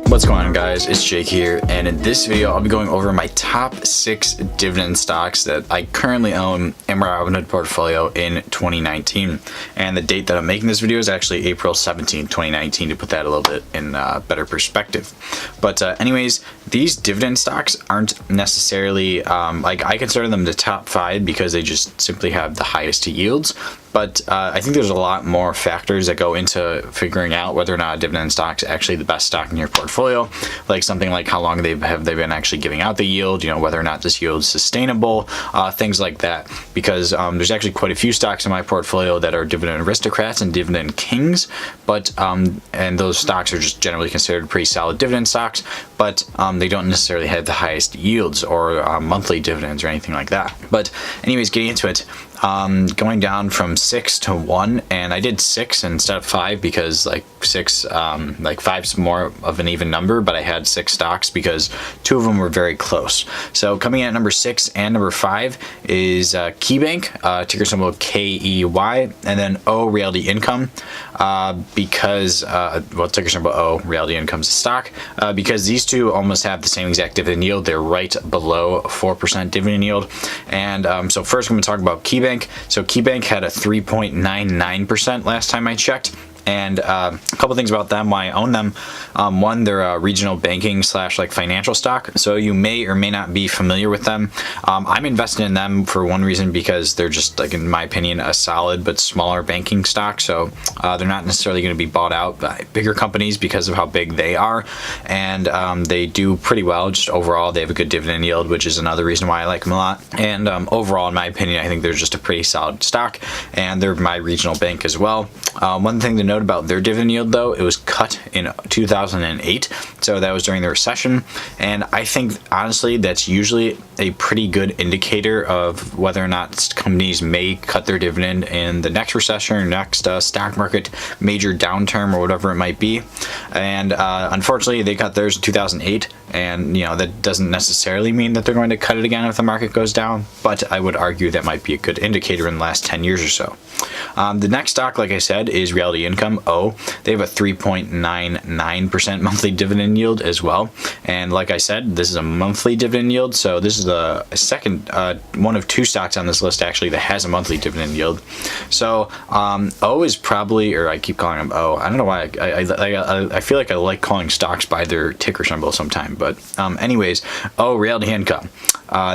What's going on, guys? It's Jake here, and in this video I'll be going over my top 6 dividend stocks that I currently own in my Robinhood portfolio in 2019. And the date that I'm making this video is actually April 17, 2019, to put that a little bit in better perspective. But anyways, these dividend stocks aren't necessarily like, I consider them the top 5 because they just simply have the highest yields. But I think there's a lot more factors that go into figuring out whether or not a dividend stock is actually the best stock in your portfolio, like something like how long have they been actually giving out the yield, whether or not this yield is sustainable, things like that. Because there's actually quite a few stocks in my portfolio that are dividend aristocrats and dividend kings, but and those stocks are just generally considered pretty solid dividend stocks, but they don't necessarily have the highest yields or monthly dividends or anything like that. But anyways, getting into it. Going down from 6 to 1, and I did 6 instead of 5 because like 6, like 5's more of an even number, but I had 6 stocks because 2 of them were very close. So coming in at number 6 and number 5 is KeyBank, ticker symbol KEY, and then O, Realty Income, because, well, ticker symbol O, Realty Income's a stock, because these two almost have the same exact dividend yield. They're right below 4% dividend yield. And so first I'm going to talk about KeyBank. So KeyBank had a 3.99% last time I checked. And a couple things about them, why I own them. One, they're a regional banking / like financial stock, so you may or may not be familiar with them. I'm invested in them for one reason, because they're just, like, in my opinion, a solid but smaller banking stock. So they're not necessarily going to be bought out by bigger companies because of how big they are, and they do pretty well. Just overall, they have a good dividend yield, which is another reason why I like them a lot. And overall, in my opinion, I think they're just a pretty solid stock, and they're my regional bank as well. One thing to note about their dividend yield, though, it was cut in 2008, so that was during the recession, and I think honestly that's usually a pretty good indicator of whether or not companies may cut their dividend in the next recession or next stock market major downturn or whatever it might be. And unfortunately they cut theirs in 2008, and that doesn't necessarily mean that they're going to cut it again if the market goes down, but I would argue that might be a good indicator in the last 10 years or so. The next stock, like I said, is Realty Income, O. They have a 3.99% monthly dividend yield as well, and like I said, this is a monthly dividend yield, so this is the second one of 2 stocks on this list actually that has a monthly dividend yield. So O is probably, or I keep calling them O, I don't know why, I feel like I like calling stocks by their ticker symbol sometime, but anyways, O, Realty Income,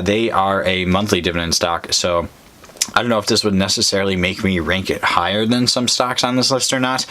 they are a monthly dividend stock, so I don't know if this would necessarily make me rank it higher than some stocks on this list or not,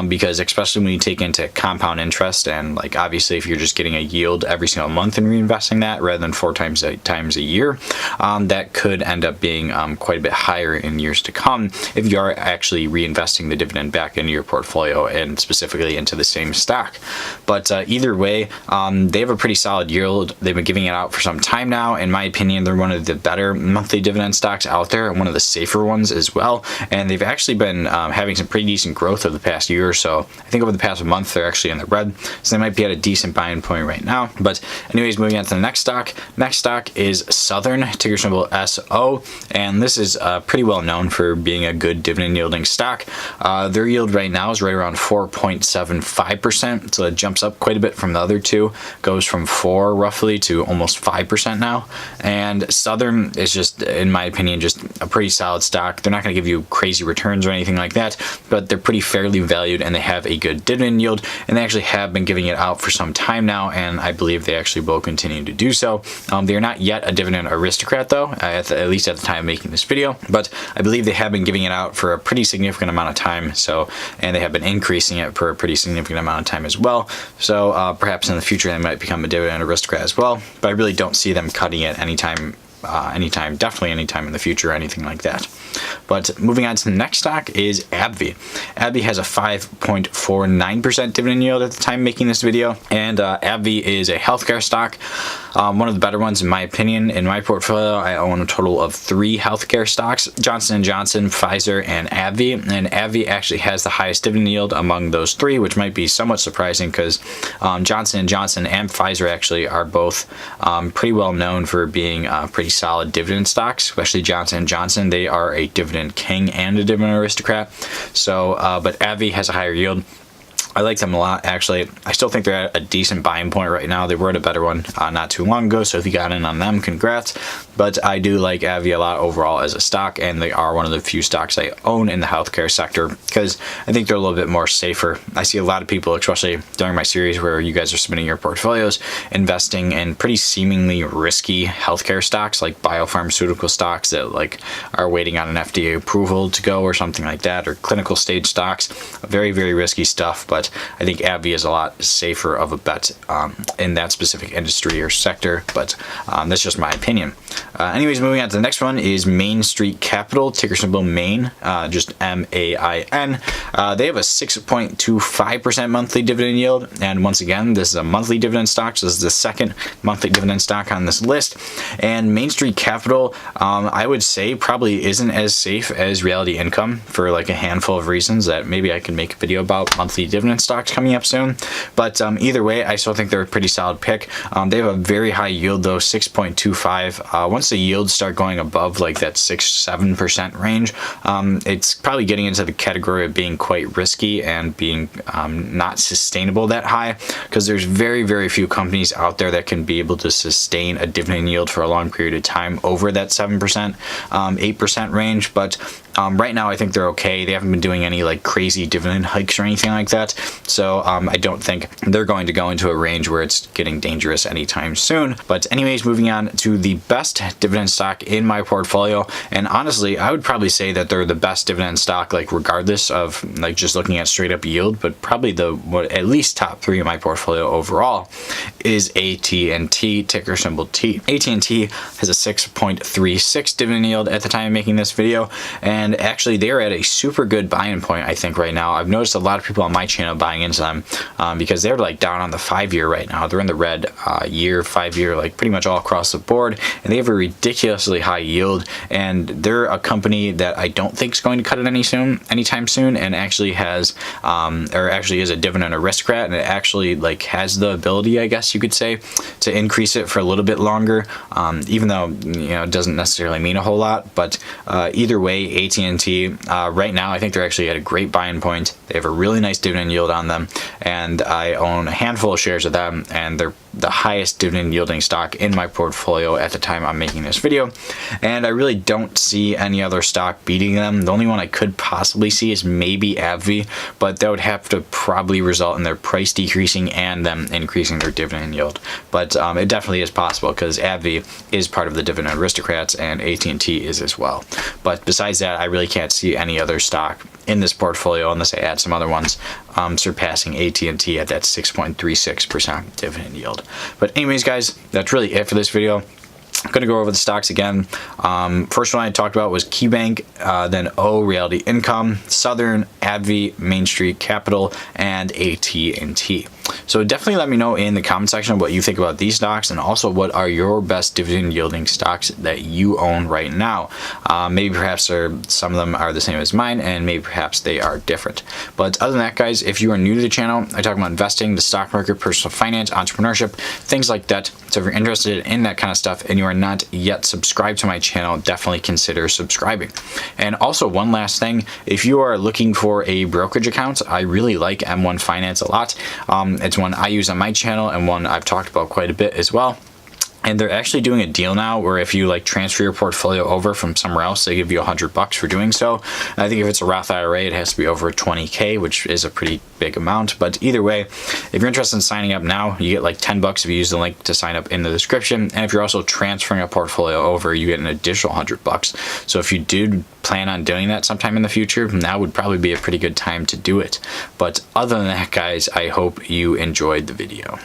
because especially when you take into compound interest, and like obviously if you're just getting a yield every single month and reinvesting that rather than 4 times a year, that could end up being quite a bit higher in years to come if you are actually reinvesting the dividend back into your portfolio and specifically into the same stock. But either way, they have a pretty solid yield. They've been giving it out for some time now. In my opinion, they're one of the better monthly dividend stocks out there, one of the safer ones as well, and they've actually been having some pretty decent growth over the past year or so. I think over the past month they're actually in the red, so they might be at a decent buying point right now. But anyways, moving on to the next stock. Next stock is Southern, ticker symbol SO, and this is pretty well known for being a good dividend yielding stock. Their yield right now is right around 4.75%, so it jumps up quite a bit from the other two, goes from 4 roughly to almost 5% now. And Southern is just, in my opinion, just a pretty solid stock. They're not going to give you crazy returns or anything like that, but they're pretty fairly valued, and they have a good dividend yield, and they actually have been giving it out for some time now, and I believe they actually will continue to do so. They are not yet a dividend aristocrat, though, at least at the time of making this video, but I believe they have been giving it out for a pretty significant amount of time, so, and they have been increasing it for a pretty significant amount of time as well, so perhaps in the future they might become a dividend aristocrat as well, but I really don't see them cutting it anytime, definitely anytime in the future or anything like that. But moving on to the next stock is AbbVie. AbbVie has a 5.49% dividend yield at the time of making this video, and AbbVie is a healthcare stock, one of the better ones in my opinion. In my portfolio, I own a total of 3 healthcare stocks: Johnson & Johnson, Pfizer, and AbbVie, and AbbVie actually has the highest dividend yield among those 3, which might be somewhat surprising because Johnson & Johnson and Pfizer actually are both pretty well known for being pretty solid dividend stocks, especially Johnson & Johnson. They are a dividend king and a dividend aristocrat. So, but AbbVie has a higher yield. I like them a lot, actually. I still think they're at a decent buying point right now. They were at a better one not too long ago, so if you got in on them, congrats. But I do like AbbVie a lot overall as a stock, and they are one of the few stocks I own in the healthcare sector because I think they're a little bit more safer. I see a lot of people, especially during my series where you guys are submitting your portfolios, investing in pretty seemingly risky healthcare stocks like biopharmaceutical stocks that like are waiting on an FDA approval to go or something like that, or clinical stage stocks. Very, very risky stuff, but I think AbbVie is a lot safer of a bet in that specific industry or sector, but that's just my opinion. Anyways, moving on to the next one is Main Street Capital, ticker symbol MAIN, just M-A-I-N. They have a 6.25% monthly dividend yield, and once again, this is a monthly dividend stock, so this is the second monthly dividend stock on this list. And Main Street Capital, I would say probably isn't as safe as Realty Income for like a handful of reasons that maybe I can make a video about monthly dividend stocks coming up soon. But either way, I still think they're a pretty solid pick. They have a very high yield though, 6.25. Once the yields start going above like that 6-7% range, it's probably getting into the category of being quite risky and being not sustainable that high, because there's very, very few companies out there that can be able to sustain a dividend yield for a long period of time over that 7%, 8% range. But right now I think they're okay. They haven't been doing any like crazy dividend hikes or anything like that. So I don't think they're going to go into a range where it's getting dangerous anytime soon. But anyways, moving on to the best dividend stock in my portfolio. And honestly, I would probably say that they're the best dividend stock, like regardless of like just looking at straight up yield, but probably at least top 3 in my portfolio overall is AT&T, ticker symbol T. AT&T has a 6.36 dividend yield at the time of making this video. And actually they are at a super good buying point, I think, right now. I've noticed a lot of people on my channel buying into them because they're like down on the 5-year right now. They're in the red year, 5-year, like pretty much all across the board, and they have a ridiculously high yield. And they're a company that I don't think is going to cut it anytime soon, and actually has or actually is a dividend aristocrat, and it actually like has the ability, I guess you could say, to increase it for a little bit longer, even though it doesn't necessarily mean a whole lot. But either way, AT&T right now I think they're actually at a great buying point. They have a really nice dividend yield on them, and I own a handful of shares of them, and they're the highest dividend yielding stock in my portfolio at the time I'm making this video. And I really don't see any other stock beating them. The only one I could possibly see is maybe AbbVie, but that would have to probably result in their price decreasing and them increasing their dividend yield. But it definitely is possible because AbbVie is part of the dividend aristocrats and AT&T is as well. But besides that, I really can't see any other stock in this portfolio unless I add some other ones surpassing AT&T at that 6.36% dividend yield. But anyways, guys, that's really it for this video. I'm going to go over the stocks again. First one I talked about was KeyBank, then O, Realty Income, Southern, AbbVie, Main Street Capital, and AT&T. So definitely let me know in the comment section what you think about these stocks, and also what are your best dividend yielding stocks that you own right now. Maybe perhaps some of them are the same as mine, and maybe perhaps they are different. But other than that, guys, if you are new to the channel, I talk about investing, the stock market, personal finance, entrepreneurship, things like that. So if you're interested in that kind of stuff and you are not yet subscribed to my channel, definitely consider subscribing. And also one last thing, if you are looking for a brokerage account, I really like M1 Finance a lot. It's one I use on my channel and one I've talked about quite a bit as well. And they're actually doing a deal now where if you like transfer your portfolio over from somewhere else, they give you $100 for doing so. And I think if it's a Roth IRA, it has to be over 20K, which is a pretty big amount. But either way, if you're interested in signing up now, you get like $10 if you use the link to sign up in the description. And if you're also transferring a portfolio over, you get an additional $100. So if you do plan on doing that sometime in the future, now would probably be a pretty good time to do it. But other than that, guys, I hope you enjoyed the video.